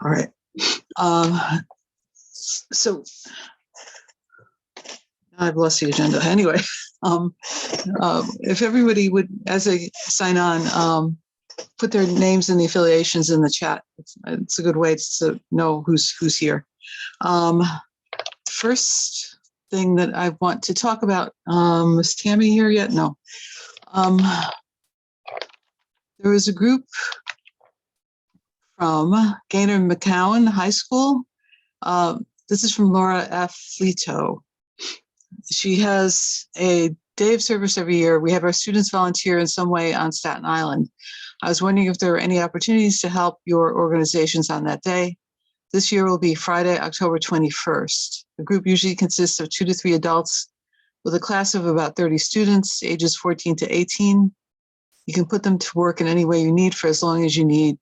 All right. So I've lost the agenda. Anyway, if everybody would, as they sign on, put their names and the affiliations in the chat. It's a good way to know who's here. First thing that I want to talk about, is Tammy here yet? No. There was a group from Gaynor McCowan High School. This is from Laura F. Leto. She has a day of service every year. We have our students volunteer in some way on Staten Island. I was wondering if there were any opportunities to help your organizations on that day. This year will be Friday, October 21st. The group usually consists of 2 to 3 adults with a class of about 30 students, ages 14 to 18. You can put them to work in any way you need for as long as you need,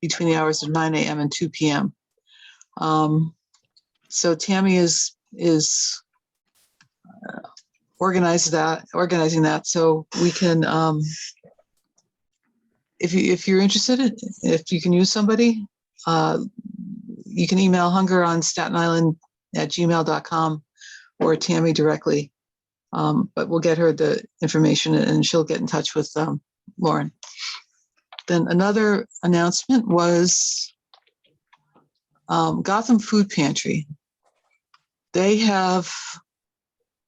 between the hours of 9 a.m. and 2 p.m. So Tammy is organizing that so we can, if you're interested, if you can use somebody, you can email Hunger on Staten Island at gmail.com or Tammy directly. But we'll get her the information and she'll get in touch with Lauren. Then another announcement was Gotham Food Pantry. They have,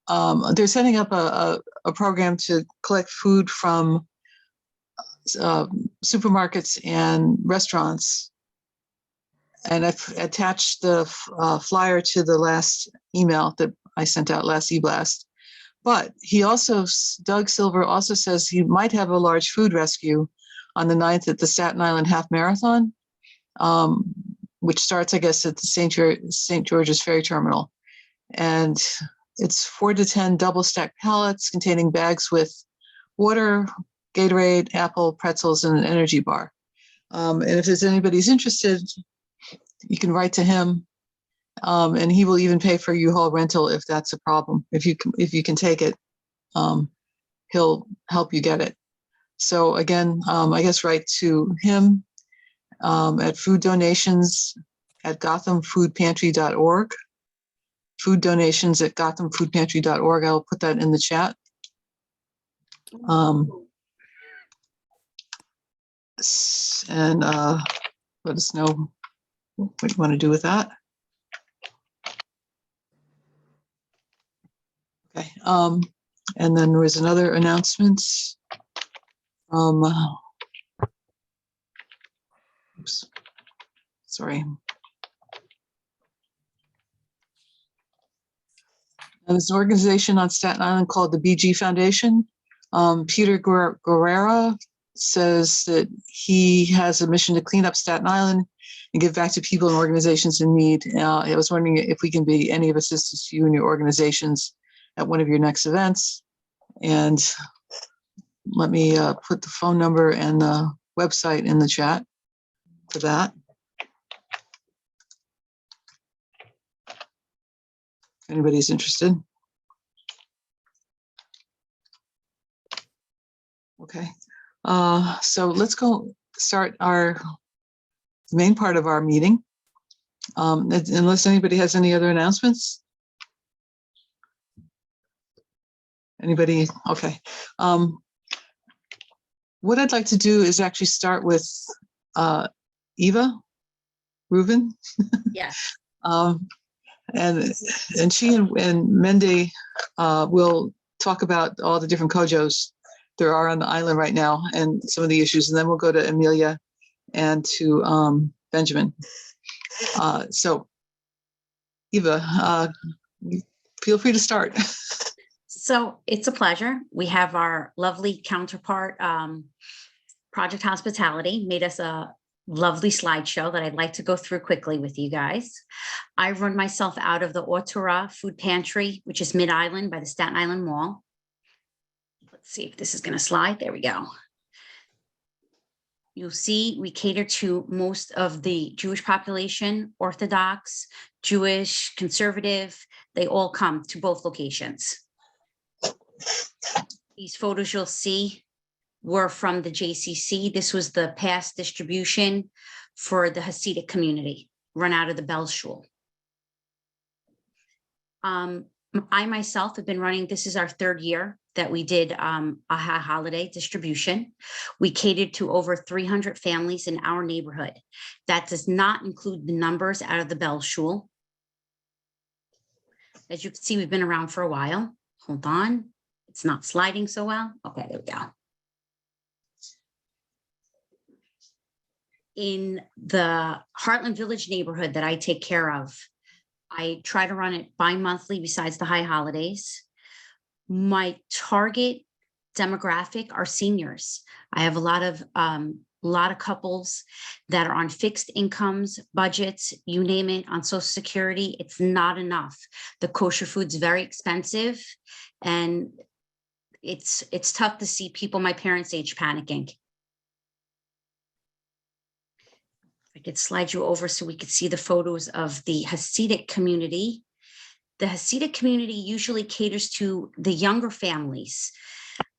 they're setting up a program to collect food from supermarkets and restaurants. And I've attached the flyer to the last email that I sent out, last e-blast. But he also, Doug Silver also says he might have a large food rescue on the 9th at the Staten Island Half Marathon, which starts, I guess, at the St. George's Ferry Terminal. And it's 4 to 10 double stacked pallets containing bags with water, Gatorade, apple, pretzels, and an energy bar. And if there's anybody's interested, you can write to him, and he will even pay for U-Haul rental if that's a problem. If you can take it, he'll help you get it. So again, I guess write to him at fooddonations@gothamfoodpantry.org. Food donations at gothamfoodpantry.org. I'll put that in the chat. And let us know what you want to do with that. Okay. And then there was another announcement. Oops, sorry. There's an organization on Staten Island called the BG Foundation. Peter Guerrera says that he has a mission to clean up Staten Island and give back to people and organizations in need. I was wondering if we can be any of assistance to you and your organizations at one of your next events. And let me put the phone number and the website in the chat for that. If anybody's interested. Okay, so let's go start our main part of our meeting. Unless anybody has any other announcements. Anybody? Okay. What I'd like to do is actually start with Eva Rubin. Yeah. And she and Mende will talk about all the different COJOs there are on the island right now and some of the issues, and then we'll go to Amelia and to Benjamin. So Eva, feel free to start. So it's a pleasure. We have our lovely counterpart, Project Hospitality, made us a lovely slideshow that I'd like to go through quickly with you guys. I run myself out of the Autura Food Pantry, which is Mid-Island by the Staten Island Mall. Let's see if this is going to slide. There we go. You'll see we cater to most of the Jewish population, Orthodox, Jewish, conservative. They all come to both locations. These photos you'll see were from the JCC. This was the past distribution for the Hasidic community, run out of the Bell Shul. I myself have been running, this is our third year that we did a holiday distribution. We catered to over 300 families in our neighborhood. That does not include the numbers out of the Bell Shul. As you can see, we've been around for a while. Hold on. It's not sliding so well. Okay, there we go. In the Heartland Village neighborhood that I take care of, I try to run it bi-monthly besides the high holidays. My target demographic are seniors. I have a lot of couples that are on fixed incomes, budgets, you name it, on Social Security. It's not enough. The kosher food's very expensive, and it's tough to see people my parents' age panicking. I could slide you over so we could see the photos of the Hasidic community. The Hasidic community usually caters to the younger families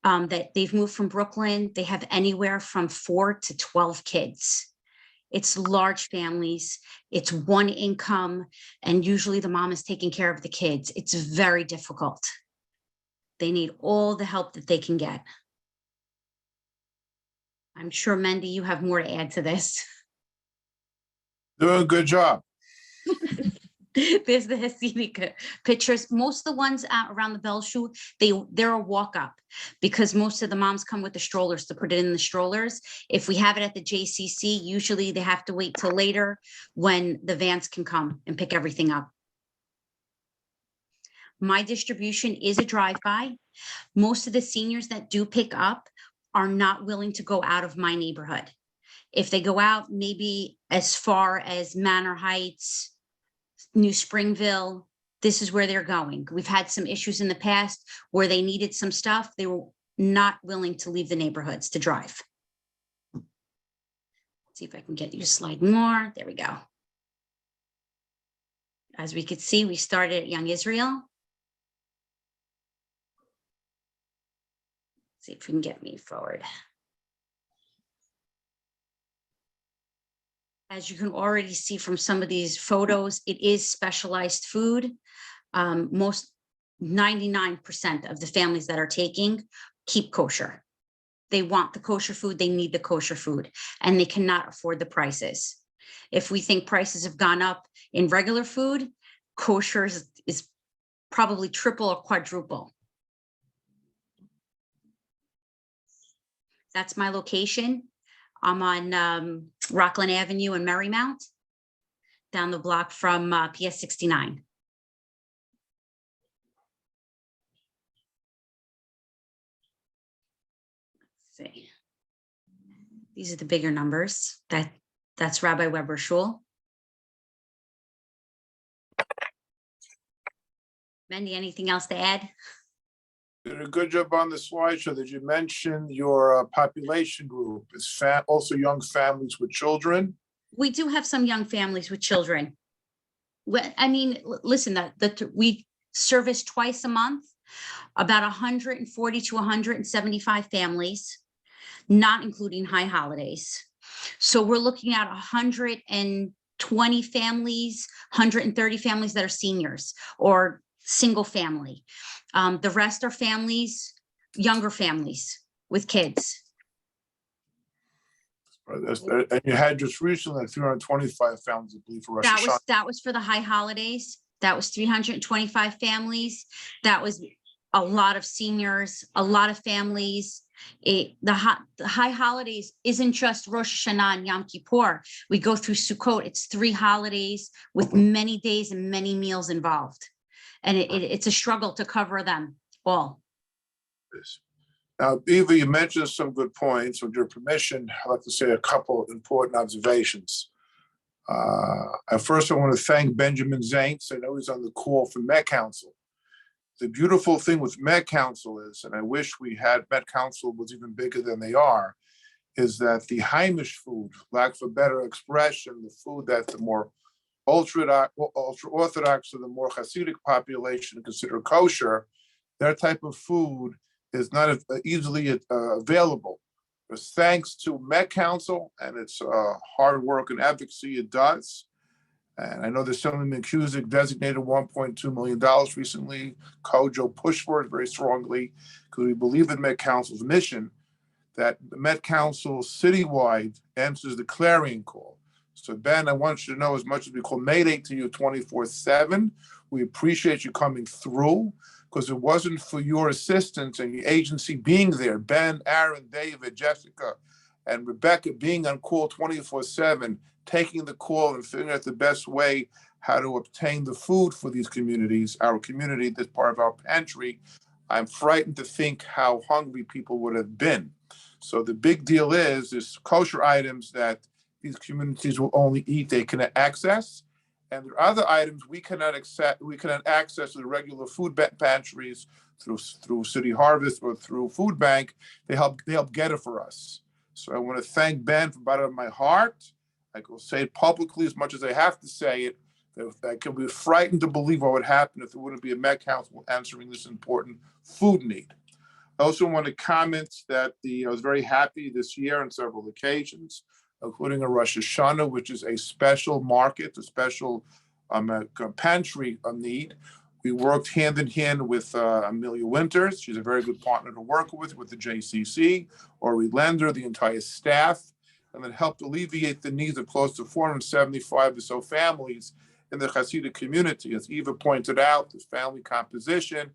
that they've moved from Brooklyn. They have anywhere from 4 to 12 kids. It's large families. It's one income, and usually the mom is taking care of the kids. It's very difficult. They need all the help that they can get. I'm sure, Mendy, you have more to add to this. Doing a good job. There's the Hasidic pictures. Most of the ones around the Bell Shul, they're a walk up, because most of the moms come with the strollers to put it in the strollers. If we have it at the JCC, usually they have to wait till later when the vans can come and pick everything up. My distribution is a drive-by. Most of the seniors that do pick up are not willing to go out of my neighborhood. If they go out maybe as far as Manor Heights, New Springville, this is where they're going. We've had some issues in the past where they needed some stuff. They were not willing to leave the neighborhoods to drive. Let's see if I can get you to slide more. There we go. As we could see, we started at Young Israel. Let's see if we can get me forward. As you can already see from some of these photos, it is specialized food. Most 99% of the families that are taking keep kosher. They want the kosher food, they need the kosher food, and they cannot afford the prices. If we think prices have gone up in regular food, kosher is probably triple or quadruple. That's my location. I'm on Rockland Avenue in Marymount, down the block from PS 69. Let's see. These are the bigger numbers. That's Rabbi Weber Shul. Mendy, anything else to add? Did a good job on the slideshow. Did you mention your population group is also young families with children? We do have some young families with children. I mean, listen, we service twice a month, about 140 to 175 families, not including high holidays. So we're looking at 120 families, 130 families that are seniors or single family. The rest are families, younger families with kids. And you had just recently 325 families, I believe, for Rosh Hashanah. That was for the high holidays. That was 325 families. That was a lot of seniors, a lot of families. The high holidays isn't just Rosh Hashanah and Yom Kippur. We go through Sukkot. It's 3 holidays with many days and many meals involved. And it's a struggle to cover them all. Yes. Now, Eva, you mentioned some good points. With your permission, I'd like to say a couple important observations. First, I want to thank Benjamin Zaints. I know he's on the call from Met Council. The beautiful thing with Met Council is, and I wish we had Met Council was even bigger than they are, is that the Heimish food, lack of a better expression, the food that the more ultra-Orthodox or the more Hasidic population consider kosher, their type of food is not easily available. It's thanks to Met Council and its hard work and advocacy it does. And I know the Assemblyman Cusick designated $1.2 million recently. Kojo pushed for it very strongly because we believe in Met Council's mission that the Met Council citywide answers the clarion call. So Ben, I want you to know, as much as we call Mayday to you 24/7, we appreciate you coming through, because it wasn't for your assistance and your agency being there, Ben, Aaron, David, Jessica, and Rebecca being on call 24/7, taking the call and figuring out the best way how to obtain the food for these communities, our community that's part of our pantry. I'm frightened to think how hungry people would have been. So the big deal is there's kosher items that these communities will only eat, they can access. And there are other items we cannot access the regular food pantries through City Harvest or through Food Bank. They help get it for us. So I want to thank Ben from the bottom of my heart. I will say it publicly as much as I have to say it. I can be frightened to believe what would happen if there wouldn't be a Met Council answering this important food need. I also want to comment that I was very happy this year on several occasions, including a Rosh Hashanah, which is a special market, a special pantry need. We worked hand in hand with Amelia Winters. She's a very good partner to work with the JCC, Ori Lender, the entire staff, and it helped alleviate the needs of close to 475 or so families in the Hasidic community. As Eva pointed out, the family composition,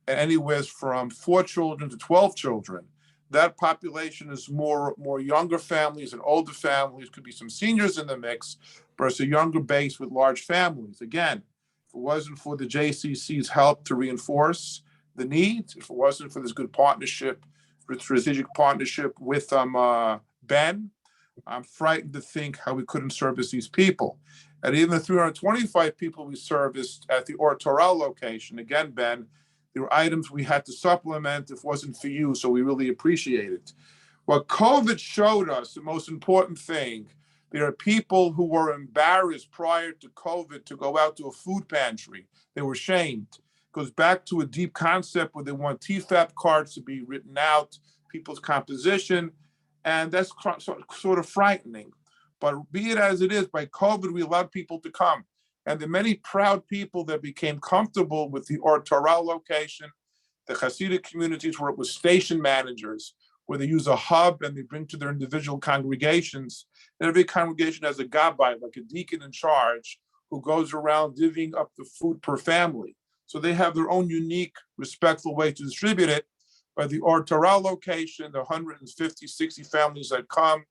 and anywhere from 4 children to 12 children. That population is more younger families and older families, could be some seniors in the mix, versus a younger base with large families. Again, if it wasn't for the JCC's help to reinforce the needs, if it wasn't for this good partnership, strategic partnership with Ben, I'm frightened to think how we couldn't service these people. And even the 325 people we serviced at the Or Torah location, again, Ben, there were items we had to supplement if it wasn't for you, so we really appreciate it. What COVID showed us, the most important thing, there are people who were embarrassed prior to COVID to go out to a food pantry. They were shamed. It goes back to a deep concept where they want TFAP cards to be written out, people's composition, and that's sort of frightening. But be it as it is, by COVID, we allowed people to come. And the many proud people that became comfortable with the Or Torah location, the Hasidic communities where it was station managers, where they use a hub and they bring to their individual congregations. And every congregation has a gabbai, like a deacon in charge, who goes around divvying up the food per family. So they have their own unique, respectful way to distribute it. By the Or Torah location, the 150, 60 families that come,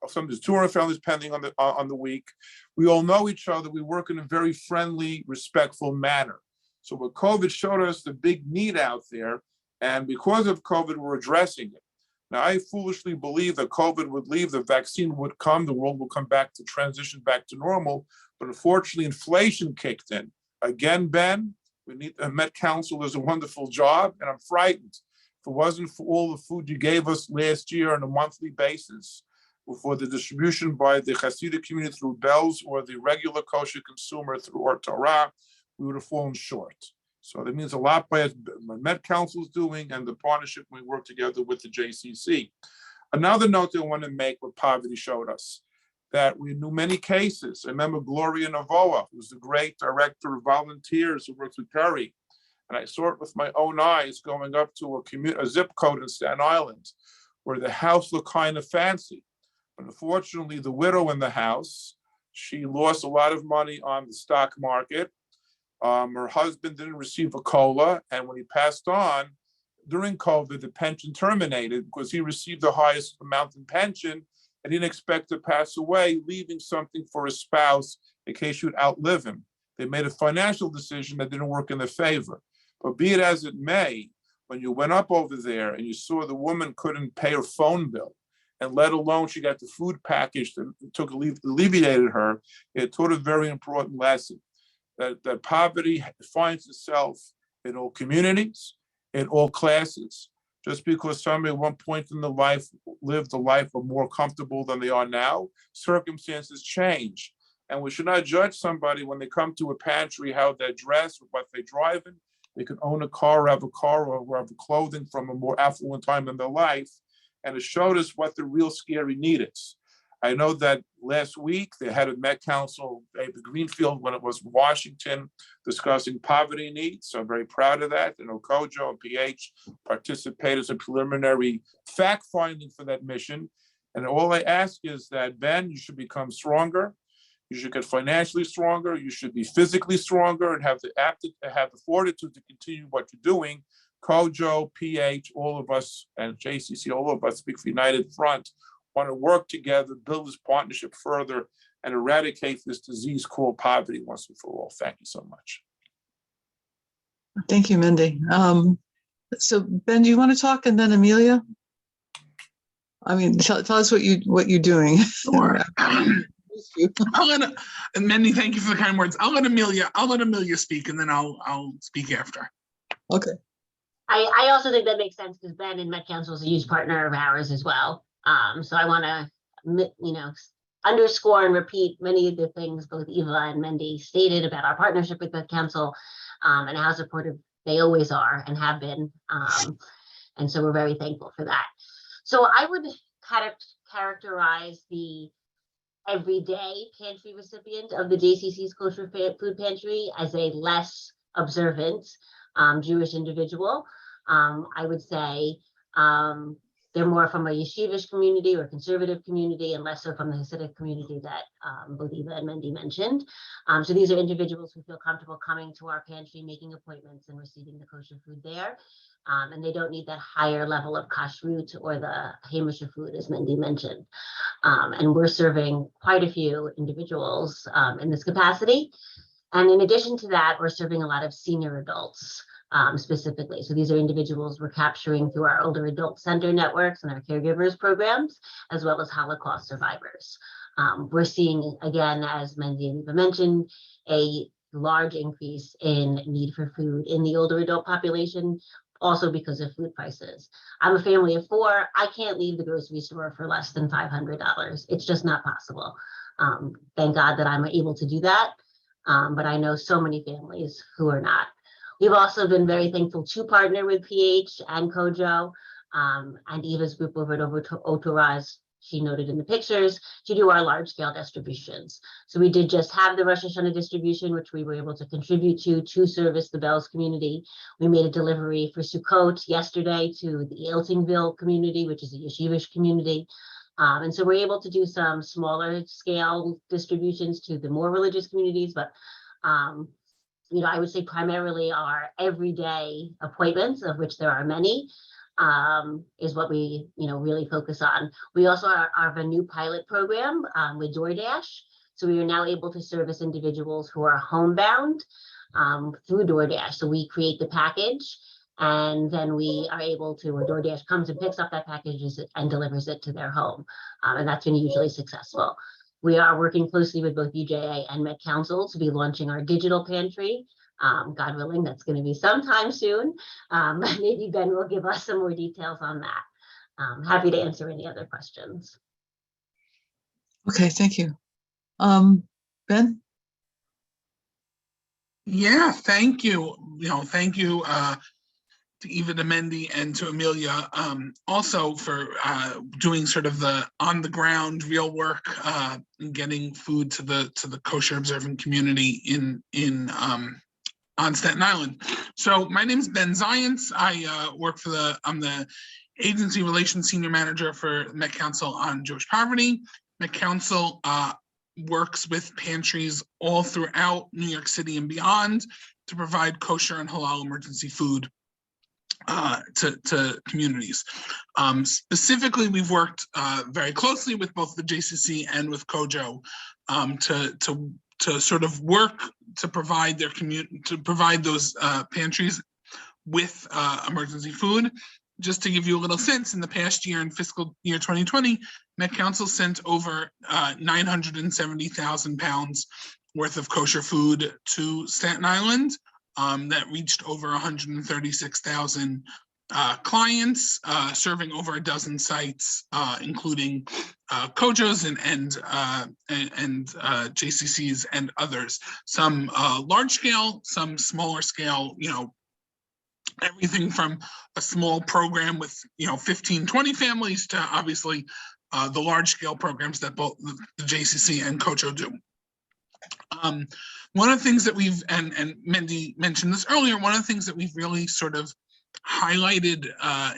sometimes 200 families depending on the week. We all know each other. We work in a very friendly, respectful manner. So what COVID showed us the big need out there, and because of COVID, we're addressing it. Now, I foolishly believe that COVID would leave, the vaccine would come, the world will come back to transition back to normal. But unfortunately, inflation kicked in. Again, Ben, we need a Met Council does a wonderful job, and I'm frightened. If it wasn't for all the food you gave us last year on a monthly basis, for the distribution by the Hasidic community through Bells or the regular kosher consumer through Or Torah, we would have fallen short. So that means a lot by what Met Council is doing and the partnership we work together with the JCC. Another note that I want to make what poverty showed us, that we knew many cases. I remember Gloria Novoa, who's the great director of volunteers who works with Perry. And I saw it with my own eyes going up to a zip code in Staten Island, where the house looked kind of fancy. Unfortunately, the widow in the house, she lost a lot of money on the stock market. Her husband didn't receive a COLA, and when he passed on, during COVID, the pension terminated because he received the highest amount in pension and didn't expect to pass away, leaving something for his spouse in case she would outlive him. They made a financial decision that didn't work in their favor. But be it as it may, when you went up over there and you saw the woman couldn't pay her phone bill, and let alone she got the food package that alleviated her, it taught a very important lesson, that poverty finds itself in all communities, in all classes. Just because somebody at one point in their life lived a life of more comfortable than they are now, circumstances change. And we should not judge somebody when they come to a pantry, how they dress or what they drive in. They can own a car, or have a car, or have clothing from a more affluent time in their life. and it showed us what the real scary need is. I know that last week they had a Met Council, David Greenfield, when it was in Washington, discussing poverty needs. So I'm very proud of that. You know, COJO and PH participated as a preliminary fact finding for that mission. And all I ask is that, Ben, you should become stronger. You should get financially stronger. You should be physically stronger and have the fortitude to continue what you're doing. COJO, PH, all of us, and JCC, all of us speak for United Front, want to work together, build this partnership further, and eradicate this disease called poverty once and for all. Thank you so much. Thank you, Mindy. So Ben, do you want to talk, and then Amelia? I mean, tell us what you're doing. Sure. I'll let Mindy, thank you for the kind words. I'll let Amelia speak, and then I'll speak after. Okay. I also think that makes sense because Ben and Met Council is a huge partner of ours as well. So I want to, underscore and repeat many of the things both Eva and Mindy stated about our partnership with Met Council, and how supportive they always are and have been. And so we're very thankful for that. So I would kind of characterize the everyday pantry recipient of the JCC's Kosher Food Pantry as a less observant Jewish individual. I would say they're more from a yeshivish community or conservative community, and less so from the Hasidic community that both Eva and Mindy mentioned. So these are individuals who feel comfortable coming to our pantry, making appointments, and receiving the kosher food there. And they don't need that higher level of kashrut or the hamisha food, as Mindy mentioned. And we're serving quite a few individuals in this capacity. And in addition to that, we're serving a lot of senior adults specifically. So these are individuals we're capturing through our older adult center networks and our caregivers programs, as well as Holocaust survivors. We're seeing, again, as Mindy and Eva mentioned, a large increase in need for food in the older adult population, also because of food prices. I'm a family of 4. I can't leave the grocery store for less than $500. It's just not possible. Thank God that I'm able to do that. But I know so many families who are not. We've also been very thankful to partner with PH and COJO and Eva's group over at Otoraz, she noted in the pictures, to do our large scale distributions. So we did just have the Rosh Hashanah distribution, which we were able to contribute to service the Bells community. We made a delivery for Sukkot yesterday to the Eltingville community, which is a yeshivish community. And so we're able to do some smaller scale distributions to the more religious communities, but I would say primarily our everyday appointments, of which there are many, is what we really focus on. We also have a new pilot program with DoorDash. So we are now able to service individuals who are homebound through DoorDash. So we create the package, and then we are able to, or DoorDash comes and picks up that package and delivers it to their home. And that's been usually successful. We are working closely with both UJA and Met Council to be launching our digital pantry. God willing, that's going to be sometime soon. Maybe Ben will give us some more details on that. Happy to answer any other questions. Okay, thank you. Ben? Yeah, thank you. Thank you to Eva, to Mindy, and to Amelia, also for doing sort of the on the ground real work and getting food to the kosher observant community on Staten Island. So my name is Ben Zients. I work I'm the agency relations senior manager for Met Council on Jewish Poverty. Met Council works with pantries all throughout New York City and beyond to provide kosher and halal emergency food to communities. Specifically, we've worked very closely with both the JCC and with COJO to sort of work to provide those pantries with emergency food. Just to give you a little sense, in the past year, in fiscal year 2020, Met Council sent over 970,000 pounds worth of kosher food to Staten Island. That reached over 136,000 clients, serving over a dozen sites, including COJOs and JCCs and others. Some large scale, some smaller scale, everything from a small program with 15, 20 families to obviously the large scale programs that both the JCC and COJO do. One of the things that we've, and Mindy mentioned this earlier, one of the things that we've really sort of highlighted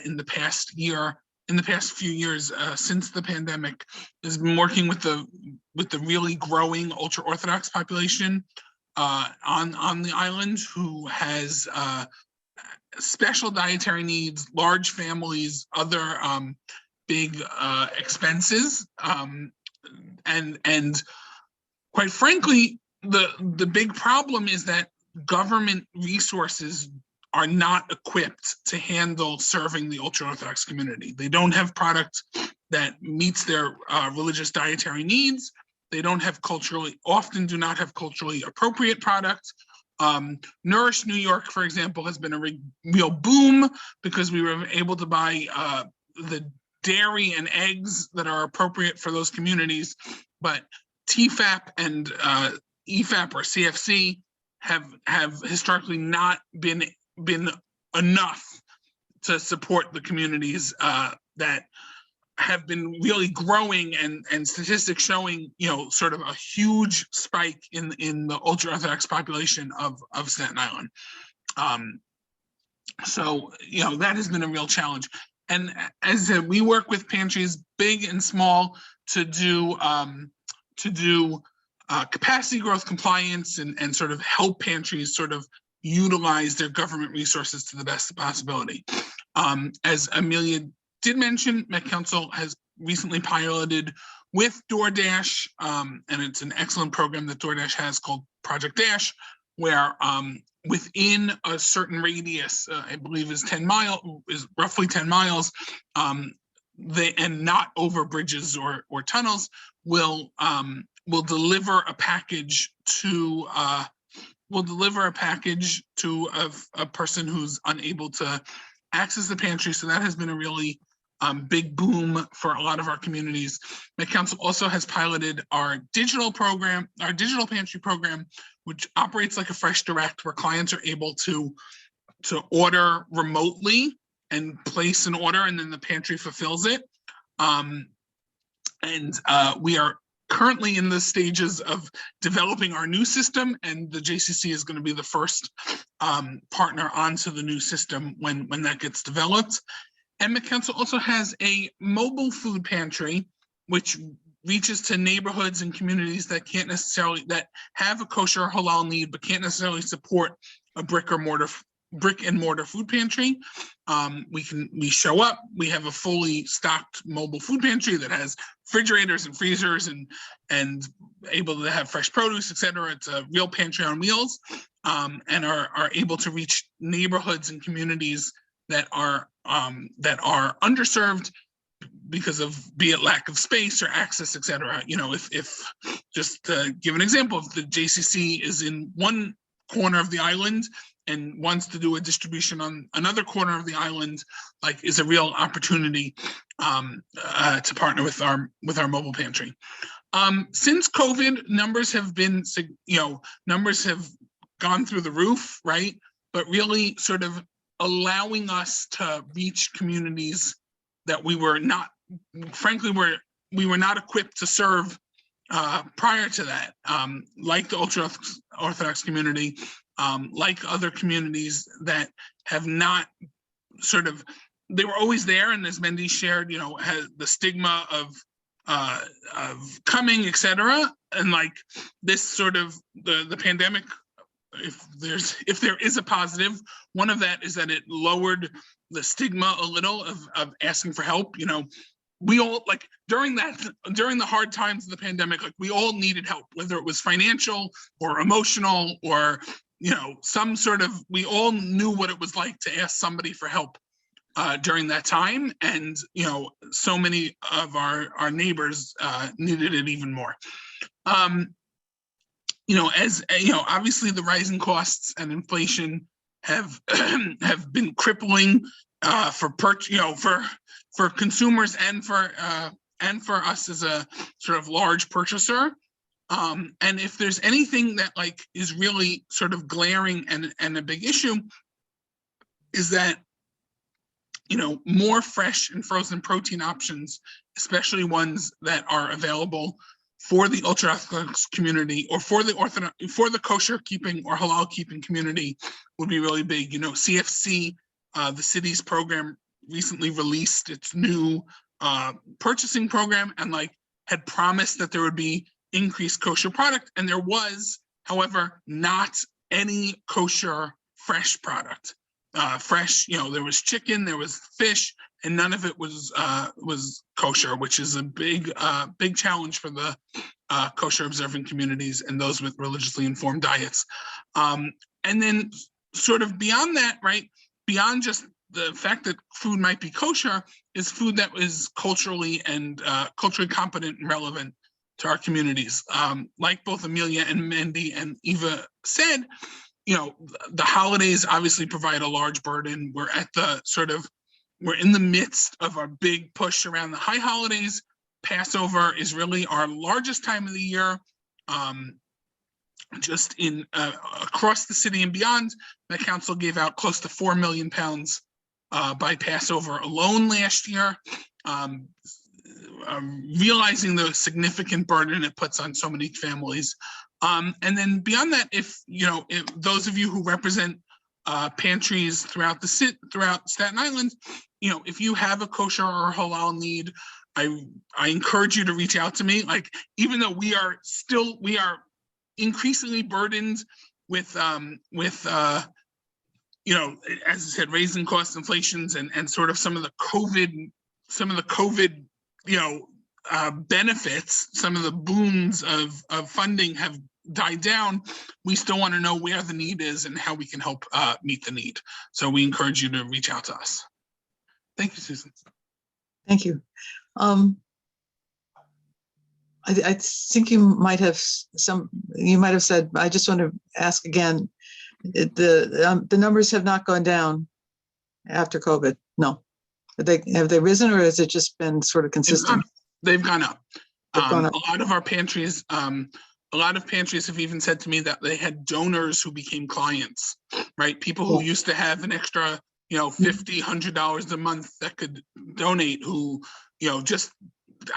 in the past few years since the pandemic has been working with the really growing ultra Orthodox population on the island, who has special dietary needs, large families, other big expenses, and quite frankly, the big problem is that government resources are not equipped to handle serving the ultra-Orthodox community. They don't have product that meets their religious dietary needs. They don't have often do not have culturally appropriate product. Nourish New York, for example, has been a real boom because we were able to buy the dairy and eggs that are appropriate for those communities, but TFAP and EFAP or CFC have historically not been enough to support the communities that have been really growing, and statistics showing sort of a huge spike in the ultra-Orthodox population of Staten Island. So that has been a real challenge. And as I said, we work with pantries big and small to do capacity growth, compliance, and sort of help pantries sort of utilize their government resources to the best possibility. As Amelia did mention, Met Council has recently piloted with DoorDash, and it's an excellent program that DoorDash has called Project Dash, where within a certain radius, I believe is roughly 10 miles, and not over bridges or tunnels, will deliver a package to a person who's unable to access the pantry. So that has been a really big boom for a lot of our communities. Met Council also has piloted our digital pantry program, which operates like a Fresh Direct, where clients are able to order remotely and place an order, and then the pantry fulfills it. We are currently in the stages of developing our new system, and the JCC is going to be the first partner onto the new system when that gets developed. And Met Council also has a mobile food pantry, which reaches to neighborhoods and communities that that have a kosher or halal need, but can't necessarily support a brick and mortar food pantry. We show up, we have a fully stocked mobile food pantry that has refrigerators and freezers and able to have fresh produce, etc. It's a real pantry on wheels, and are able to reach neighborhoods and communities that are underserved because of, be it lack of space or access, etc. If just to give an example, if the JCC is in one corner of the island and wants to do a distribution on another corner of the island, is a real opportunity to partner with our mobile pantry. Since COVID, numbers have gone through the roof, right? But really sort of allowing us to reach communities that we were not, frankly, we were not equipped to serve prior to that, like the ultra-Orthodox community, like other communities that have not they were always there, and as Mindy shared, has the stigma of coming, etc. And this sort of the pandemic, if there is a positive, one of that is that it lowered the stigma a little of asking for help. We all, during the hard times of the pandemic, we all needed help, whether it was financial or emotional or some sort of, we all knew what it was like to ask somebody for help during that time, and so many of our neighbors needed it even more. Obviously the rising costs and inflation have been crippling for consumers and for us as a sort of large purchaser. And if there's anything that is really sort of glaring and a big issue, is that, you know, more fresh and frozen protein options, especially ones that are available for the ultra-Orthodox community or for the kosher keeping or halal keeping community would be really big. You know, CFC, the city's program, recently released its new purchasing program and like had promised that there would be increased kosher product, and there was, however, not any kosher fresh product. Fresh, you know, there was chicken, there was fish, and none of it was kosher, which is a big challenge for the kosher observant communities and those with religiously informed diets. And then sort of beyond that, right, beyond just the fact that food might be kosher, is food that is culturally and culturally competent and relevant to our communities. Like both Amelia and Mandy and Eva said, you know, the holidays obviously provide a large burden. We're in the midst of our big push around the high holidays. Passover is really our largest time of the year. Just in across the city and beyond, the council gave out close to 4 million pounds by Passover alone last year. Realizing the significant burden it puts on so many families. And then beyond that, if those of you who represent pantries throughout Staten Island, you know, if you have a kosher or halal need, I encourage you to reach out to me. Like, even though we are increasingly burdened with you know, as I said, raising cost inflations and sort of some of the COVID, you know, benefits, some of the boons of funding have died down. We still want to know where the need is and how we can help meet the need. So we encourage you to reach out to us. Thank you, Susan. Thank you. I think you might have said, I just want to ask again, the numbers have not gone down after COVID. No. Have they risen, or has it just been sort of consistent? They've gone up. Gone up. A lot of our pantries, have even said to me that they had donors who became clients, right? People who used to have an extra, you know, $50, $100 a month that could donate, who, you know, just,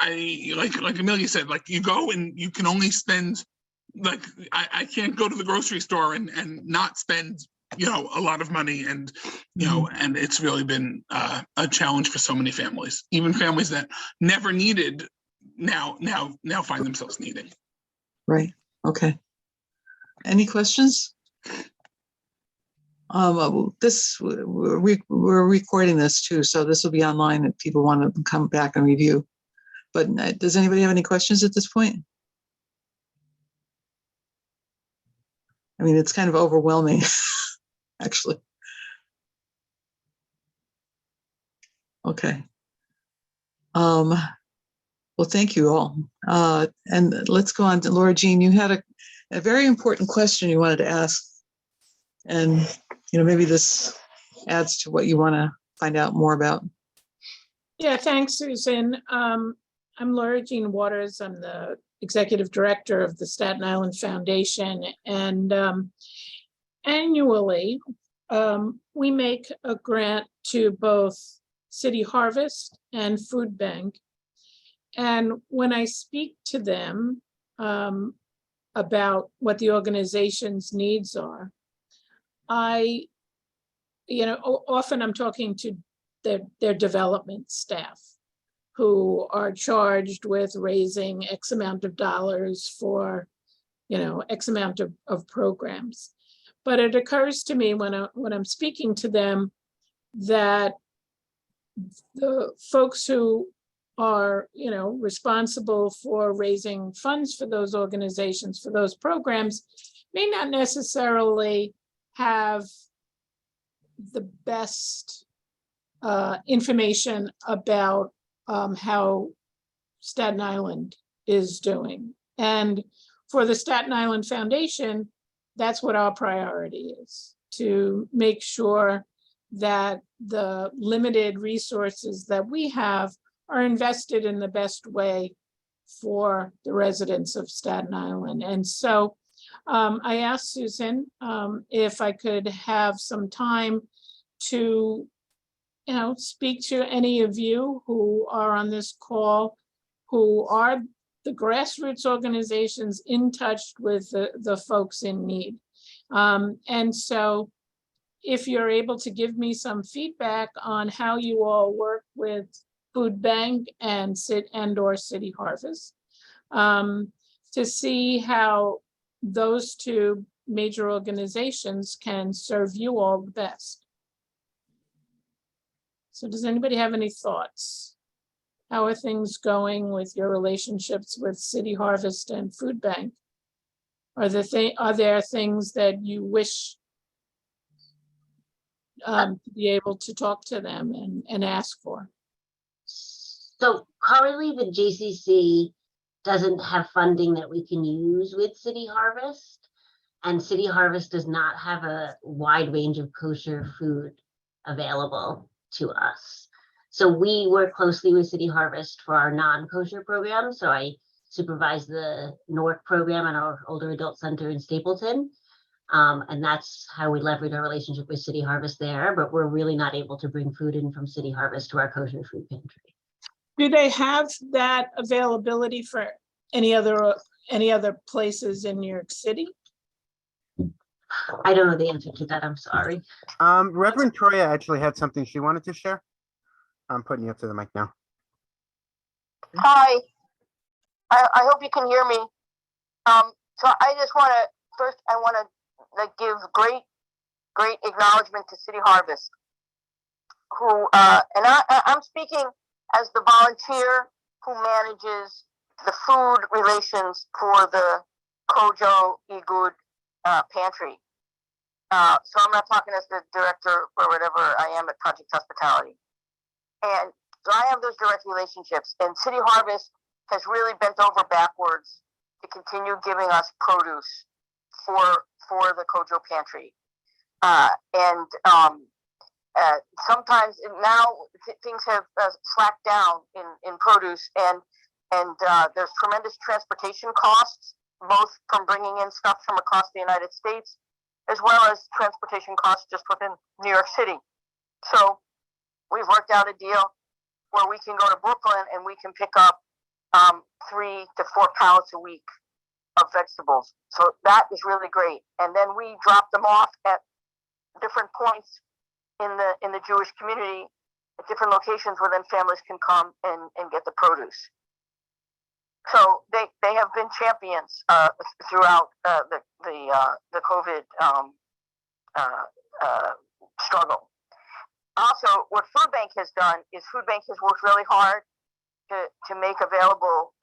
like Amelia said, like, you go and you can only spend, like, I can't go to the grocery store and not spend, you know, a lot of money, and, you know, and it's really been a challenge for so many families, even families that never needed, now find themselves needing. Right. Okay. Any questions? We're recording this too, so this will be online if people want to come back and review. But does anybody have any questions at this point? I mean, it's kind of overwhelming, actually. Okay. Well, thank you all. And let's go on to Laura Jean. You had a very important question you wanted to ask. And, you know, maybe this adds to what you want to find out more about. Yeah, thanks, Susan. I'm Laura Jean Waters. I'm the executive director of the Staten Island Foundation. And annually, we make a grant to both City Harvest and Food Bank. And when I speak to them about what the organization's needs are, often I'm talking to their development staff, who are charged with raising X amount of dollars for, you know, X amount of programs. But it occurs to me when I'm speaking to them that the folks who are, you know, responsible for raising funds for those organizations, for those programs, may not necessarily have the best information about how Staten Island is doing. And for the Staten Island Foundation, that's what our priority is, to make sure that the limited resources that we have are invested in the best way for the residents of Staten Island. And so I asked Susan if I could have some time to, speak to any of you who are on this call, who are the grassroots organizations in touch with the folks in need. And so if you're able to give me some feedback on how you all work with Food Bank and or City Harvest, to see how those two major organizations can serve you all the best. So does anybody have any thoughts? How are things going with your relationships with City Harvest and Food Bank? Are there things that you wish to be able to talk to them and ask for? So currently the JCC doesn't have funding that we can use with City Harvest, and City Harvest does not have a wide range of kosher food available to us. So we work closely with City Harvest for our non-kosher program. So I supervise the NORC program at our older adult center in Stapleton. And that's how we leverage our relationship with City Harvest there, but we're really not able to bring food in from City Harvest to our kosher food pantry. Do they have that availability for any other places in New York City? I don't know the answer to that, I'm sorry. Reverend Troya actually had something she wanted to share. I'm putting you up to the mic now. Hi, I hope you can hear me. So I just want to, first I want to give great acknowledgement to City Harvest, who, and I'm speaking as the volunteer who manages the food relations for the Kojo Igud pantry. So I'm not talking as the director or whatever I am at Project Hospitality. And so I have those direct relationships, and City Harvest has really bent over backwards to continue giving us produce for the Kojo pantry. Sometimes now things have slacked down in produce, and there's tremendous transportation costs, both from bringing in stuff from across the United States, as well as transportation costs just within New York City. So we've worked out a deal where we can go to Brooklyn and we can pick up 3 to 4 pallets a week of vegetables. So that is really great. And then we drop them off at different points in the Jewish community at different locations where then families can come and get the produce. So they have been champions throughout the COVID struggle. Also, what Food Bank has done is Food Bank has worked really hard to make available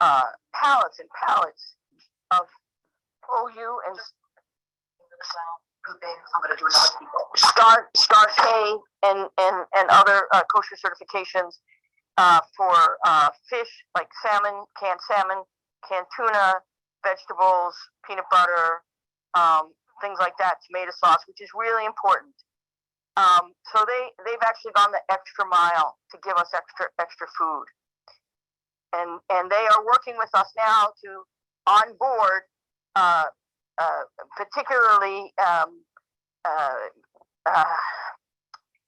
pallets and pallets of OU and Star K and other kosher certifications for fish like salmon, canned tuna, vegetables, peanut butter, things like that, tomato sauce, which is really important. So they've actually gone the extra mile to give us extra food, and they are working with us now to onboard particularly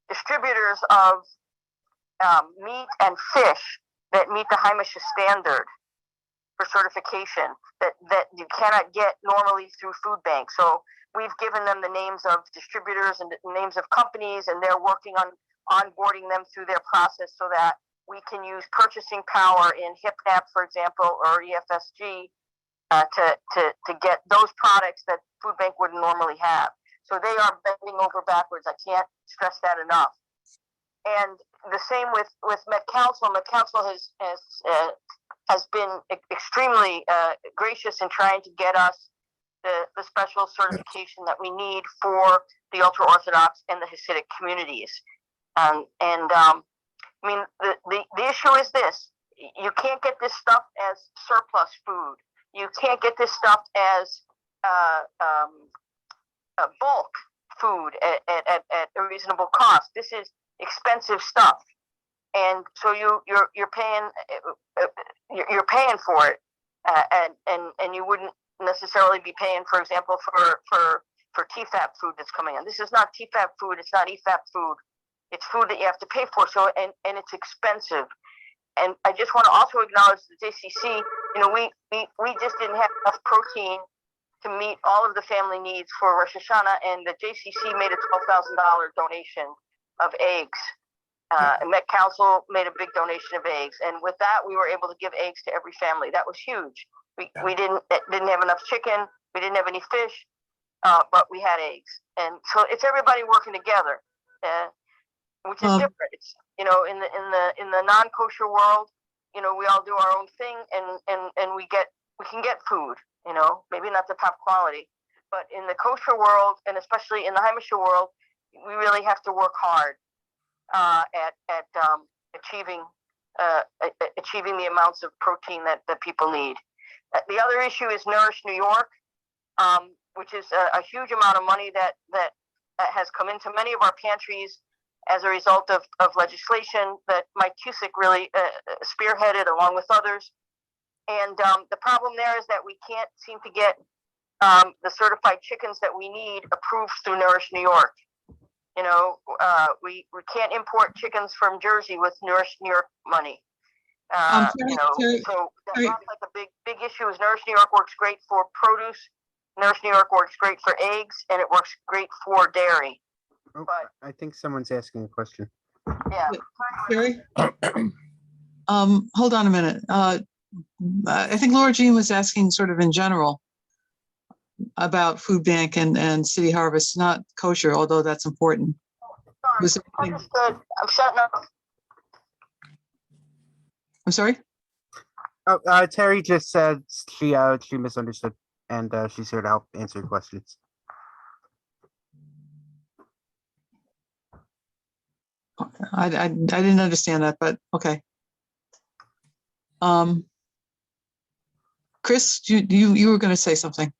distributors of meat and fish that meet the Haimisha standard for certification that you cannot get normally through Food Bank. So we've given them the names of distributors and names of companies, and they're working on onboarding them through their process so that we can use purchasing power in HIPNAP, for example, or EFSG to get those products that Food Bank wouldn't normally have. So they are bending over backwards. I can't stress that enough. And the same with Met Council. Met Council has been extremely gracious in trying to get us the special certification that we need for the ultra-Orthodox and the Hasidic communities. I mean, the issue is this: you can't get this stuff as surplus food. You can't get this stuff as bulk food at a reasonable cost. This is expensive stuff, and so you're paying for it, and you wouldn't necessarily be paying, for example, for TFAP food that's coming in. This is not TFAP food. It's not EFAP food. It's food that you have to pay for, so and it's expensive. And I just want to also acknowledge the JCC. You know, we just didn't have enough protein to meet all of the family needs for Rosh Hashanah, and the JCC made a $12,000 donation of eggs. And Met Council made a big donation of eggs, and with that, we were able to give eggs to every family. That was huge. We didn't have enough chicken, we didn't have any fish, but we had eggs, and so it's everybody working together, which is different. It's, you know, in the non-kosher world, you know, we all do our own thing, and we can get food. You know, maybe not the top quality, but in the kosher world, and especially in the Heimische world, we really have to work hard at achieving the amounts of protein that people need. The other issue is Nourish New York, which is a huge amount of money that has come into many of our pantries as a result of legislation that Mike Cusick really spearheaded along with others. And the problem there is that we can't seem to get the certified chickens that we need approved through Nourish New York. You know, we can't import chickens from Jersey with Nourish New York money. You know, so that's like a big issue. Is Nourish New York works great for produce, Nourish New York works great for eggs, and it works great for dairy. Oh, But I think someone's asking a question. yeah, Jerry? Hold on a minute. I think Laura Jean was asking sort of in general about food bank and city harvest, not kosher, although that's important. Was there anything- understood. I'm shutting up. I'm sorry? Oh, Terry just said she misunderstood, and she's here to help answer your questions. I didn't understand that, but okay. Chris, you were going to say something.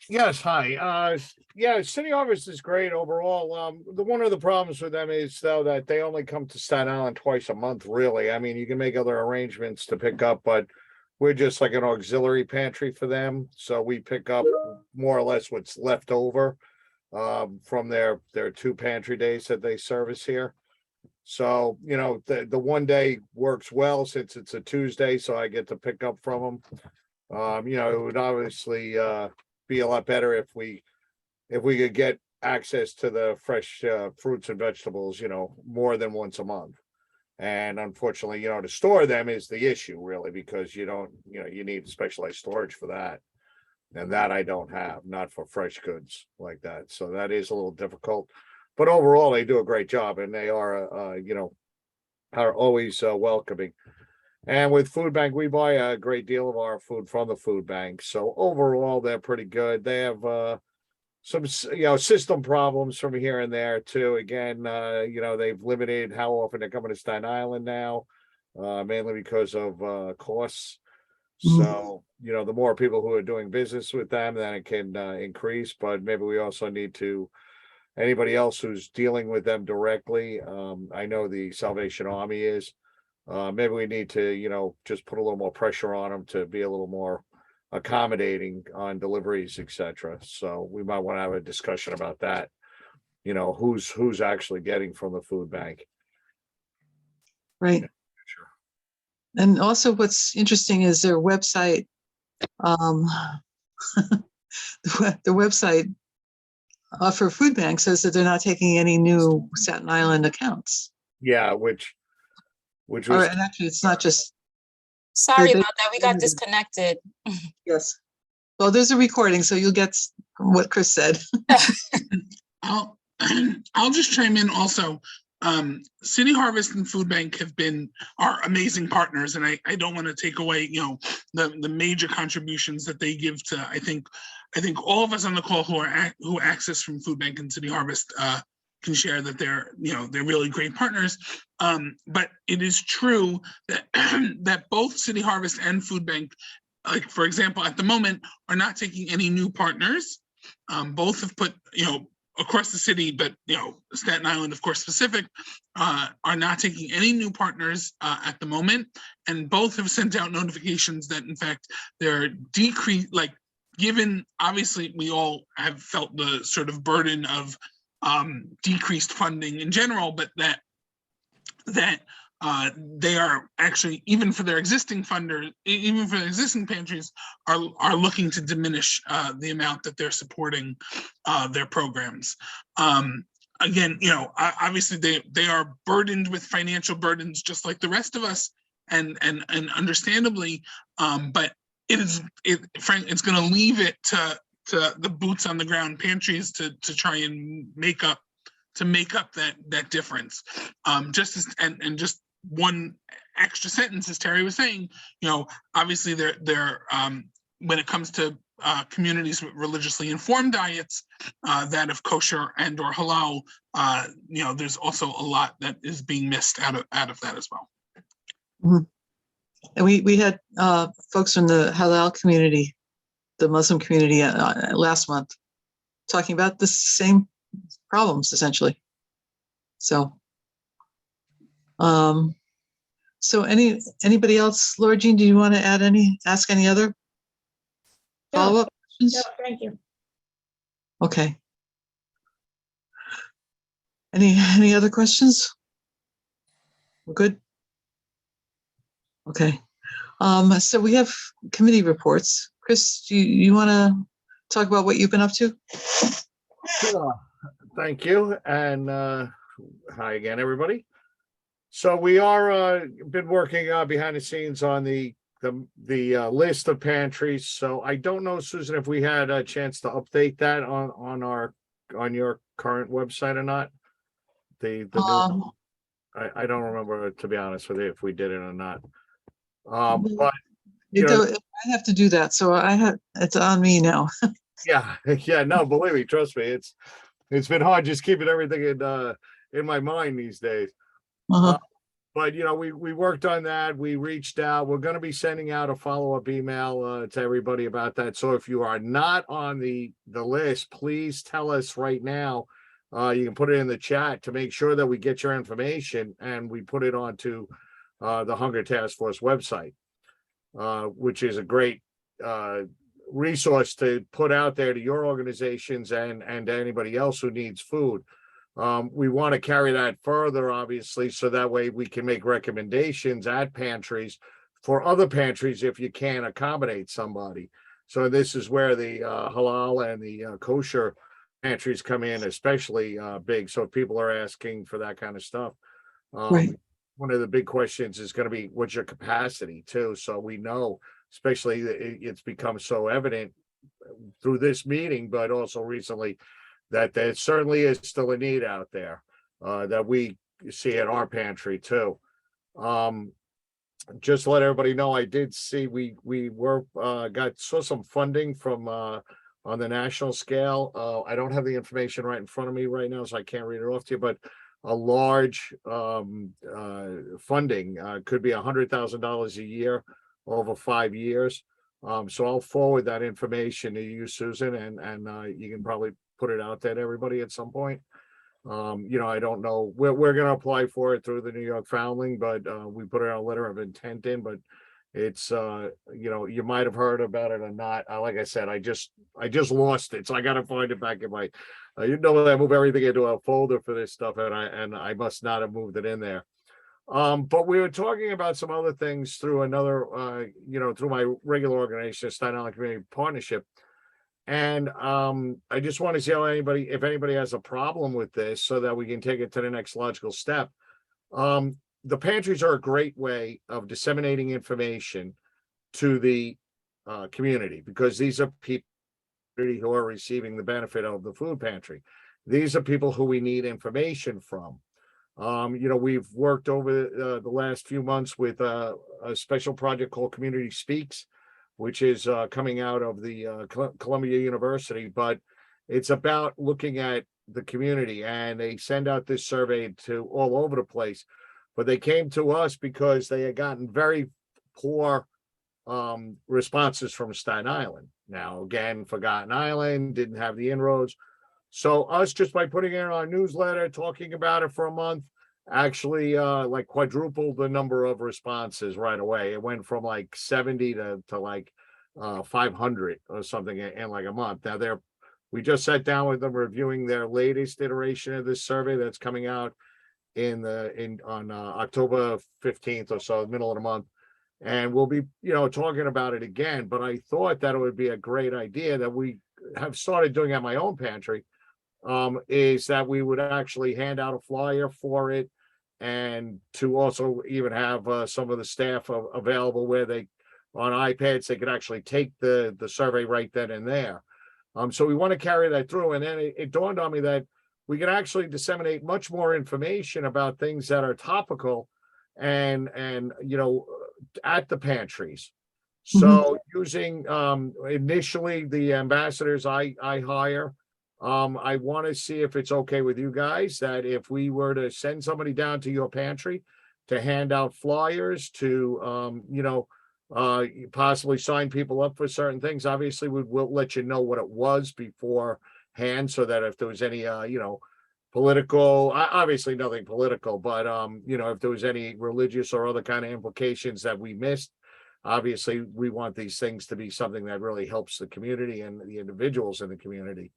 Yes, hi. Yeah, City Harvest is great overall. One of the problems with them is though that they only come to Staten Island twice a month, really. I mean, you can make other arrangements to pick up, but we're just like an auxiliary pantry for them. So we pick up more or less what's left over from their 2 pantry days that they service here. So, you know, the one day works well since it's a Tuesday, so I get to pick up from them. You know, it would obviously be a lot better if we could get access to the fresh fruits and vegetables, you know, more than once a month. And unfortunately, you know, to store them is the issue really, because you need specialized storage for that. And that I don't have, not for fresh goods like that. So that is a little difficult, but overall they do a great job, and they are, you know, are always welcoming. And with Food Bank, we buy a great deal of our food from the Food Bank. So overall, they're pretty good. They have some, you know, system problems from here and there too. Again, you know, they've limited how often they're coming to Staten Island now, mainly because of costs. So, you know, the more people who are doing business with them, then it can increase. But maybe we also need to, anybody else who's dealing with them directly, I know the Salvation Army is. Maybe we need to, you know, just put a little more pressure on them to be a little more accommodating on deliveries, etc. So we might want to have a discussion about that. You know, who's actually getting from the food bank. Right. Sure. And also what's interesting is their website. The website for food bank says that they're not taking any new Staten Island accounts. Yeah, which was, And actually, it's not just. Sorry they- about that. We got disconnected. Yes. Well, there's a recording, so you'll get what Chris said. I'll just chime in also. City Harvest and Food Bank are amazing partners, and I don't want to take away, you know, the major contributions that they give to. I think all of us on the call who access from Food Bank and City Harvest can share that they're really great partners. But it is true that that both City Harvest and Food Bank, like for example, at the moment, are not taking any new partners. Both have put, you know, across the city, but you know, Staten Island, of course, specific, are not taking any new partners at the moment, and both have sent out notifications that, in fact, they're given obviously we all have felt the sort of burden of decreased funding in general, but that they are actually, even for their existing funders, even for their existing pantries, are looking to diminish the amount that they're supporting their programs. Again, obviously they are burdened with financial burdens just like the rest of us, and understandably, but it's going to leave it to the boots on the ground pantries to try and make up that difference. Just one extra sentence, as Terry was saying, obviously they're when it comes to communities with religiously informed diets, that of kosher and or halal, there's also a lot that is being missed out of that as well. Mhm. And we had folks from the halal community, the Muslim community, last month, talking about the same problems essentially. So, so anybody else, Laura Jean, do you want to ask any other follow-up questions? No, thank you. Okay. Any other questions? We're good? Okay. So we have committee reports. Chris, do you want to talk about what you've been up to? Sure. Thank you. And hi again, everybody. So we are been working behind the scenes on the list of pantries. So I don't know, Susan, if we had a chance to update that on your current website or not. The new, I don't remember, to be honest with you, if we did it or not. But I have to do that, so it's on me now. yeah, no, believe me, trust me, it's been hard just keeping everything in my mind these days. Uh-huh. But we worked on that. We reached out. We're going to be sending out a follow-up email to everybody about that. So if you are not on the list, please tell us right now. You can put it in the chat to make sure that we get your information and we put it onto the Hunger Task Force website, which is a great resource to put out there to your organizations and anybody else who needs food. We want to carry that further, obviously, so that way we can make recommendations at pantries for other pantries if you can't accommodate somebody. So this is where the halal and the kosher pantries come in, especially big. So if people are asking for that kind of stuff, Right. one of the big questions is going to be, what's your capacity too? So we know, especially it's become so evident through this meeting, but also recently, that there certainly is still a need out there that we see at our pantry too. Just to let everybody know, I did see we saw some funding from on the national scale. I don't have the information right in front of me right now, so I can't read it off to you, but a large funding could be $100,000 a year over 5 years. So I'll forward that information to you, Susan, and you can probably put it out there to everybody at some point. I don't know. We're going to apply for it through the New York Foundling, but we put our letter of intent in. But it's you might have heard about it or not. Like I said, I just lost it, so I got to find it back in my. I move everything into a folder for this stuff, and I must not have moved it in there. But we were talking about some other things through another, through my regular organization, Staten Island Community Partnership. And I just want to see if anybody has a problem with this so that we can take it to the next logical step. The pantries are a great way of disseminating information to the community, because these are people who are receiving the benefit of the food pantry. These are people who we need information from. We've worked over the last few months with a special project called Community Speaks, which is coming out of the Columbia University, but it's about looking at the community, and they send out this survey to all over the place. But they came to us because they had gotten very poor responses from Staten Island. Now, again, Forgotten Island didn't have the inroads. So us, just by putting it in our newsletter, talking about it for a month, actually quadrupled the number of responses right away. It went from like 70 to like 500 or something in like a month. Now they're We just sat down with them reviewing their latest iteration of this survey that's coming out on October 15th or so, middle of the month. And we'll be, talking about it again. But I thought that it would be a great idea that we have started doing at my own pantry, is that we would actually hand out a flyer for it, and to also even have some of the staff available where they, on iPads, they could actually take the survey right then and there. So we want to carry that through. And then it dawned on me that we can actually disseminate much more information about things that are topical and at the pantries. So using initially the ambassadors I hire, I want to see if it's okay with you guys that if we were to send somebody down to your pantry to hand out flyers, to possibly sign people up for certain things. Obviously, we'll let you know what it was beforehand, so that if there was any political, obviously nothing political, but if there was any religious or other kind of implications that we missed, obviously we want these things to be something that really helps the community and the individuals in the community.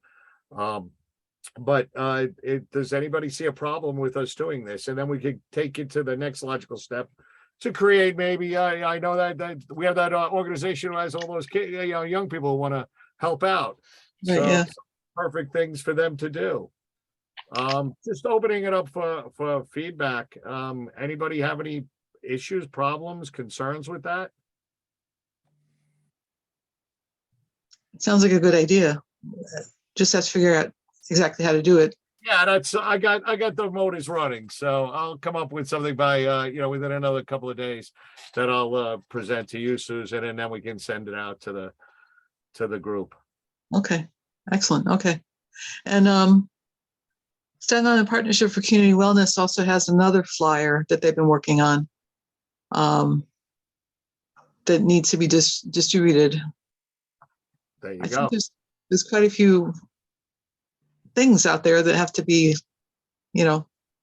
Does anybody see a problem with us doing this? And then we could take it to the next logical step to create, maybe, I know that we have that organization who has all those kids, young people who want to help out. Right, So yeah. perfect things for them to do. Just opening it up for feedback. Anybody have any issues, problems, concerns with that? It sounds like a good idea. Just have to figure out exactly how to do it. Yeah, I got the motors running, so I'll come up with something by within another couple of days that I'll present to you, Susan, and then we can send it out to the group. Okay, excellent. Okay. And Staten Island Partnership for Community Wellness also has another flyer that they've been working on that needs to be distributed. There you I go. think there's quite a few things out there that have to be,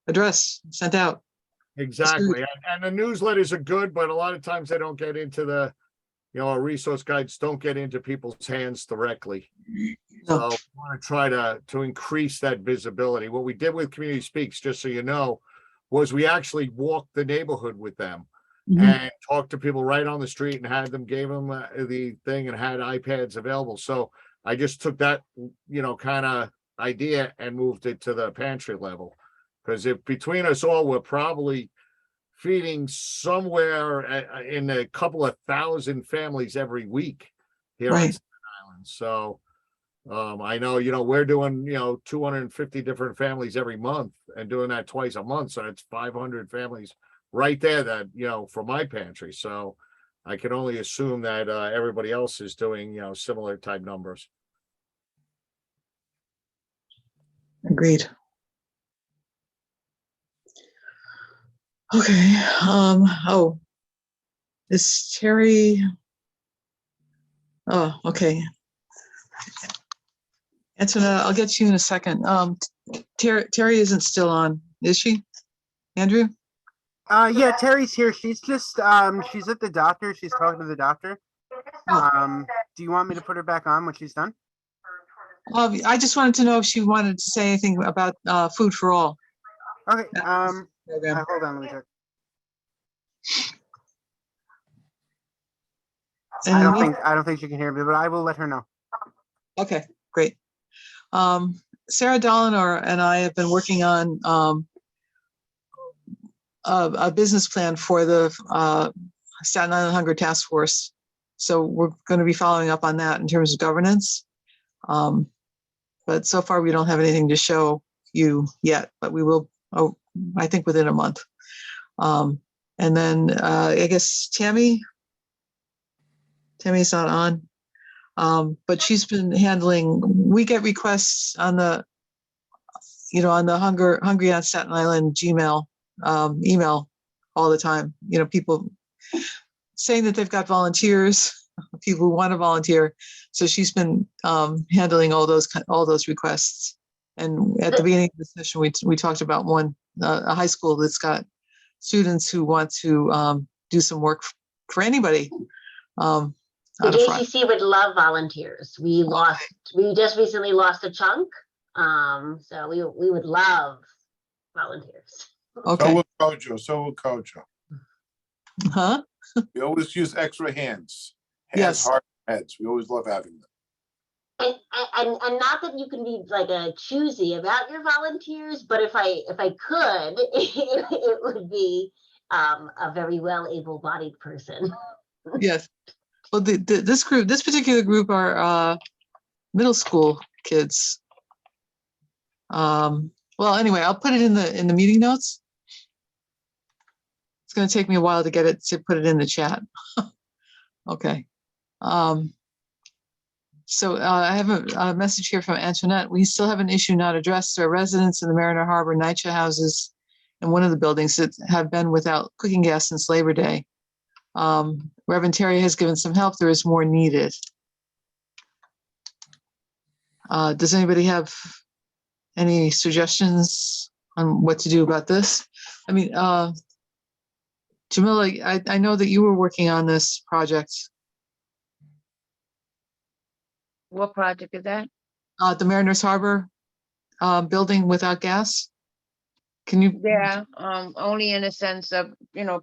addressed, sent out. Exactly. And the newsletters are good, but a lot of times they don't get into the, our resource guides don't get into people's hands directly. So No. we want to try to increase that visibility. What we did with Community Speaks, just so you know, was we actually walked the neighborhood with them and talked to people right on the street and gave them the thing and had iPads available. So I just took that, kind of idea and moved it to the pantry level, because if between us all, we're probably feeding somewhere in a couple of thousand families every week here on Staten Island. So I know, we're doing, 250 different families every month and doing that twice a month. So it's 500 families right there that, for my pantry. So I can only assume that everybody else is doing, similar type numbers. Agreed. Okay. Is Terry? Oh, okay. Antoinette, I'll get to you in a second. Terry isn't still on, is she? Andrew? Yeah, Terry's here. She's just she's at the doctor. She's talking to the doctor. Do you want me to put her back on when she's done? I just wanted to know if she wanted to say anything about Food for All. Okay. Program. Hold on, let me check. I don't think she can hear me, but I will let her know. Okay, great. Sarah Dollinar and I have been working on a business plan for the Staten Island Hunger Task Force. So we're going to be following up on that in terms of governance. But so far we don't have anything to show you yet, but we will, I think, within a month. And then I guess Tammy's not on, but she's been handling, we get requests on the, on the Hungry on Staten Island Gmail email all the time, people saying that they've got volunteers, people who want to volunteer. So she's been handling all those requests. And at the beginning of the session, we talked about a high school that's got students who want to do some work for anybody. The not a Friday. JCC would love volunteers. We just recently lost a chunk. So we would love volunteers. So Okay, will Kojo, so will Kojo. huh? We always use extra hands. Yes. Hard heads. We always love having them. And not that you can be like a choosy about your volunteers, but if I could, it would be a very well able-bodied person. Yes. Well, this particular group are middle school kids. Well, anyway, I'll put it in the meeting notes. It's going to take me a while to put it in the chat. Okay. So I have a message here from Antoinette. We still have an issue not addressed. There are residents in the Mariner Harbor NYCHA houses in one of the buildings that have been without cooking gas since Labor Day. Reverend Terry has given some help. There is more needed. Does anybody have any suggestions on what to do about this? I mean, Jamila, I know that you were working on this project. What project is that? The Mariners Harbor building without gas. Can you? Yeah, only in the sense of,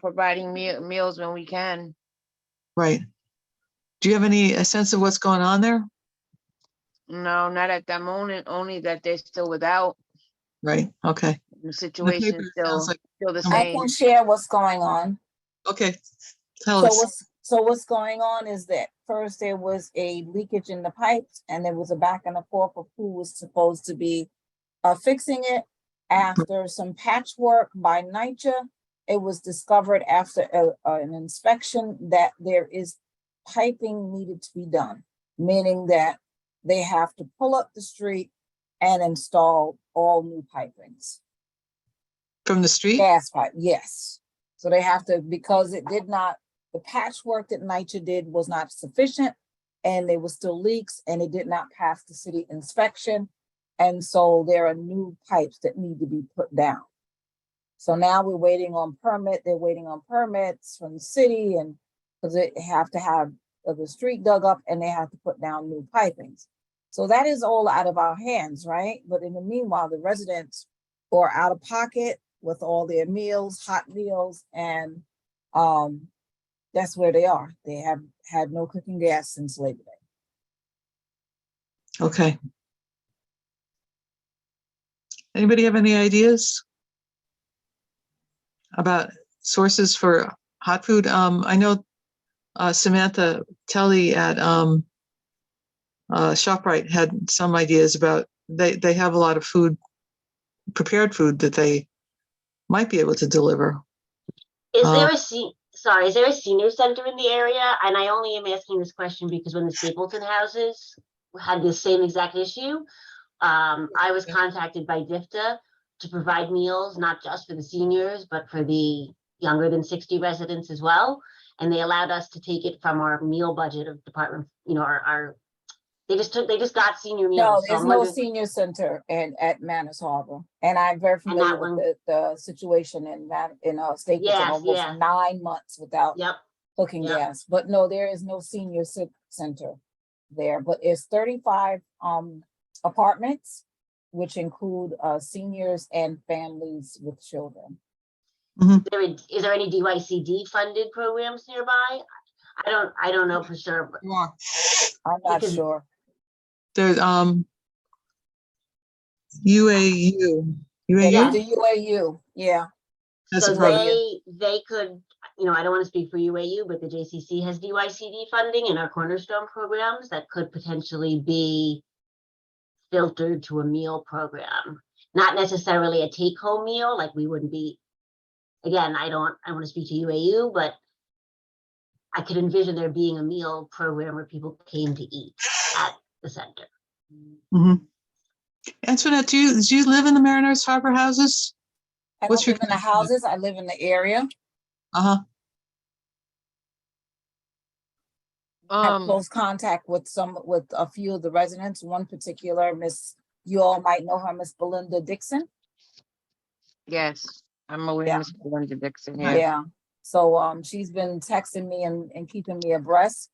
providing meals when we can. Right. Do you have a sense of what's going on there? No, not at that moment, only that they're still without. Right. Okay. The situation paper is sounds like- still the I same. can share what's going on. Okay. Tell So us. what's going on is that first there was a leakage in the pipes and there was a back and forth of who was supposed to be fixing it. After some patchwork by NYCHA, it was discovered after an inspection that there is piping needed to be done, meaning that they have to pull up the street and install all new pipings. From the street? Gas pipe, yes. So they have to, because the patchwork that NYCHA did was not sufficient and there was still leaks and it did not pass the city inspection. And so there are new pipes that need to be put down. So now we're waiting on permit. They're waiting on permits from the city and because they have to have the street dug up and they have to put down new pipings. So that is all out of our hands, right? But in the meanwhile, the residents are out of pocket with all their meals, hot meals, and that's where they are. They have had no cooking gas since Labor Day. Okay. Anybody have any ideas about sources for hot food? I know Samantha Telly at ShopRite had some ideas about, they have a lot of food, prepared food that they might be able to deliver. Is there a senior center in the area? And I only am asking this question because when the Stapleton houses had the same exact issue, I was contacted by DIFTA to provide meals, not just for the seniors, but for the younger than 60 residents as well. And they allowed us to take it from our meal budget of department, they just got senior meals. No, So there's I'm no wondering- senior center at Manus Harbor. And I'm very familiar with the situation in Stapleton, Yes, almost yeah. 9 months without Yep. cooking Yep. gas. But no, there is no senior center there, but it's 35 apartments, which include seniors and families with children. Is there any DYCD funded programs nearby? I don't know for sure. But I'm not Because- sure. There's UAU. Yeah, UAU? the UAU, yeah. That's so a program. they could, I don't want to speak for UAU, but the JCC has DYCD funding in our Cornerstone programs that could potentially be filtered to a meal program. Not necessarily a take-home meal, like we wouldn't be, again, I want to speak to UAU, but I could envision there being a meal program where people came to eat at the center. Antoinette, do you live in the Mariners Harbor houses? I What's don't your live in the connection? houses, I live in the area. Uh-huh. I have close contact with a few of the residents, one particular you all might know her, Miss Belinda Dixon. Yes, I'm aware, Yeah. Ms. Belinda Dixon, Yeah. yeah. So she's been texting me and keeping me abreast.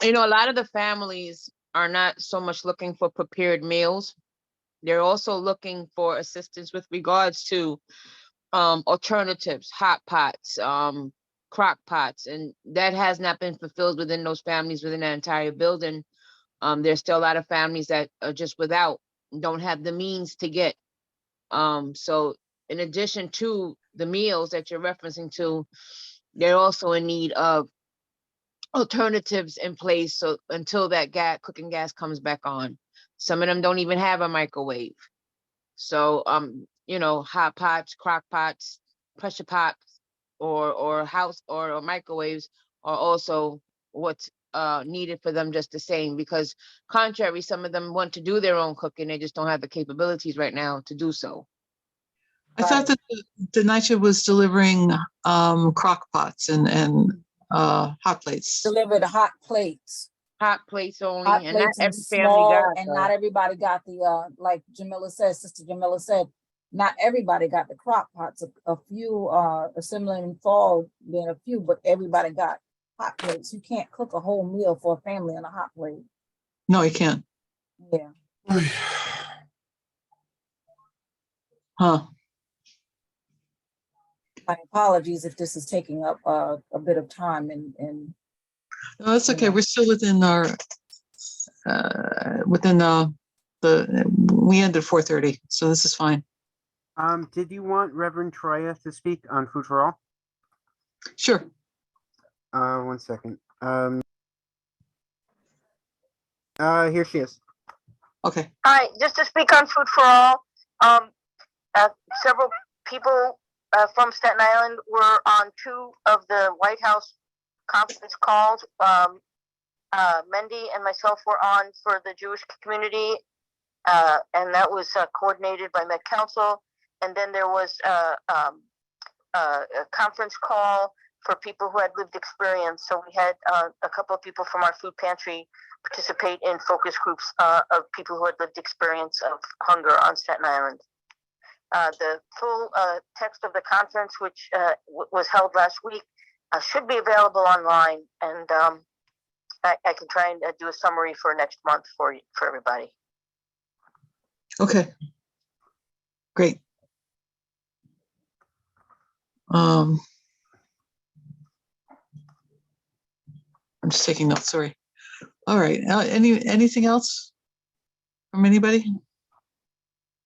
You know, a lot of the families are not so much looking for prepared meals. They're also looking for assistance with regards to alternatives, hot pots, crock pots, and that has not been fulfilled within those families within that entire building. There's still a lot of families that are just without, don't have the means to get. So in addition to the meals that you're referencing to, they're also in need of alternatives in place, so until that cooking gas comes back on. Some of them don't even have a microwave. So, you know, hot pots, crock pots, pressure pots, or house or microwaves are also what's needed for them just the same, because contrary, some of them want to do their own cooking. They just don't have the capabilities right now to do so. I thought that the NYCHA was delivering crock pots and hot plates. Delivered hot plates. Hot plates only, Hot and not plates and every family small, got and that. not everybody got the, like Jamila said, Sister Jamila said, not everybody got the crock pots. A few, assembling fall being a few, but everybody got hot plates. You can't cook a whole meal for a family on a hot plate. No, you can't. Yeah. Huh. My apologies if this is taking up a bit of time and No, that's okay. Yeah. We're still within our, we ended at 4:30, so this is fine. Did you want Reverend Troya to speak on Food for All? Sure. 1 second. Here she is. Okay. Hi, just to speak on Food for All, several people from Staten Island were on 2 of the White House conference calls. Mendy and myself were on for the Jewish community, and that was coordinated by Met Council. And then there was a conference call for people who had lived experience. So we had a couple of people from our food pantry participate in focus groups of people who had lived experience of hunger on Staten Island. The full text of the conference, which was held last week, should be available online, and I can try and do a summary for next month for everybody. Okay. Great. I'm just taking notes, sorry. All right, anything else from anybody?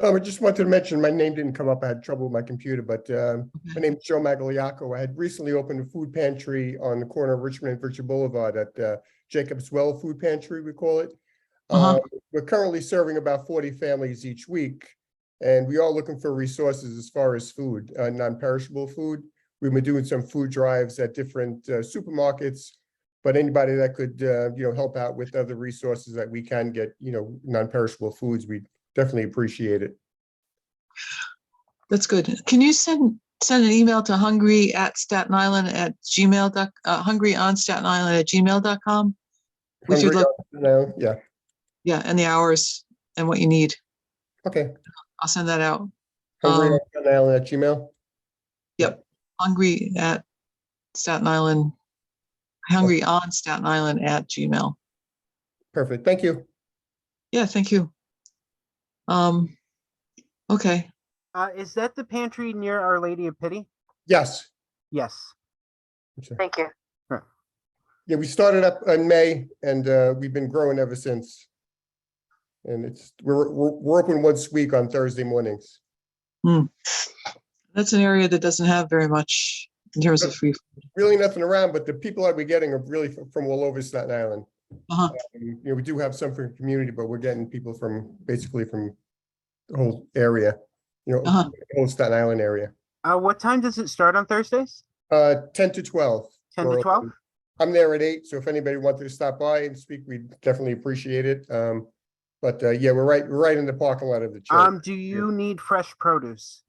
I just wanted to mention, my name didn't come up. I had trouble with my computer, but my name is Joe Magliacco. I had recently opened a food pantry on the corner of Richmond and Virginia Boulevard at Jacob's Well Food Pantry, we call it. We're currently serving about 40 families each week, and we are looking for resources as far as food, non-perishable food. We've been doing some food drives at different supermarkets, but anybody that could, help out with other resources that we can get, non-perishable foods, we definitely appreciate it. That's good. Can you send an email to hungryonstatenisland@gmail.com? With your Yeah. Yeah, and the hours and what you need. Okay. I'll send that out. hungryonstatenisland@gmail. Yep. Hungry at Staten Island. Hungry on Staten Island @gmail. Perfect. Thank you. Yeah, thank you. Okay. Is that the pantry near Our Lady of Pity? Yes. Yes. Thank you. Yeah, we started up in May, and we've been growing ever since. And we're open once a week on Thursday mornings. That's an area that doesn't have very much in terms of free food. Really nothing around, but the people that we're getting are really from all over Staten Island. We do have some from the community, but we're getting people basically from the whole area, the whole Staten Island area. What time does it start on Thursdays? 10 to 12. 10 to 12? I'm there at 8, so if anybody wanted to stop by and speak, we'd definitely appreciate it. But yeah, we're right in the parking lot of the church. Do you need fresh produce?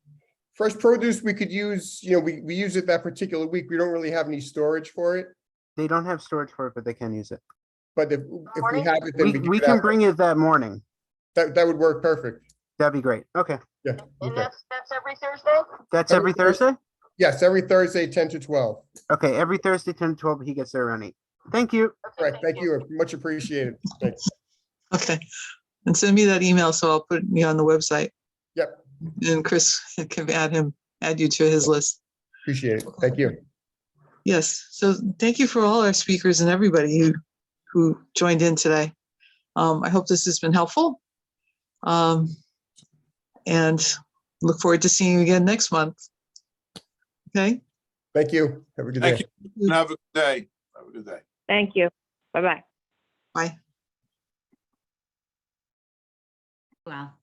Fresh produce we could use, we use it that particular week. We don't really have any storage for it. They don't have storage for it, but they can use it. But if we have it, then we can bring it that morning. That would work perfect. That'd be great. Okay. Yeah. And Okay. that's every Thursday? That's every Thursday? Yes, every Thursday, 10 to 12. Okay, every Thursday, 10 to 12, he gets there around 8. Thank you. Correct. Thank you. Much appreciated. Thanks. Okay. And send me that email, so I'll put me on the website. Yep. And Chris can add you to his list. Appreciate it. Thank you. Yes. So thank you for all our speakers and everybody who joined in today. I hope this has been helpful. And look forward to seeing you again next month. Okay. Thank you. Have a good Thank day. you. And have a good day. Have a good day. Thank you. Bye-bye. Bye. Well.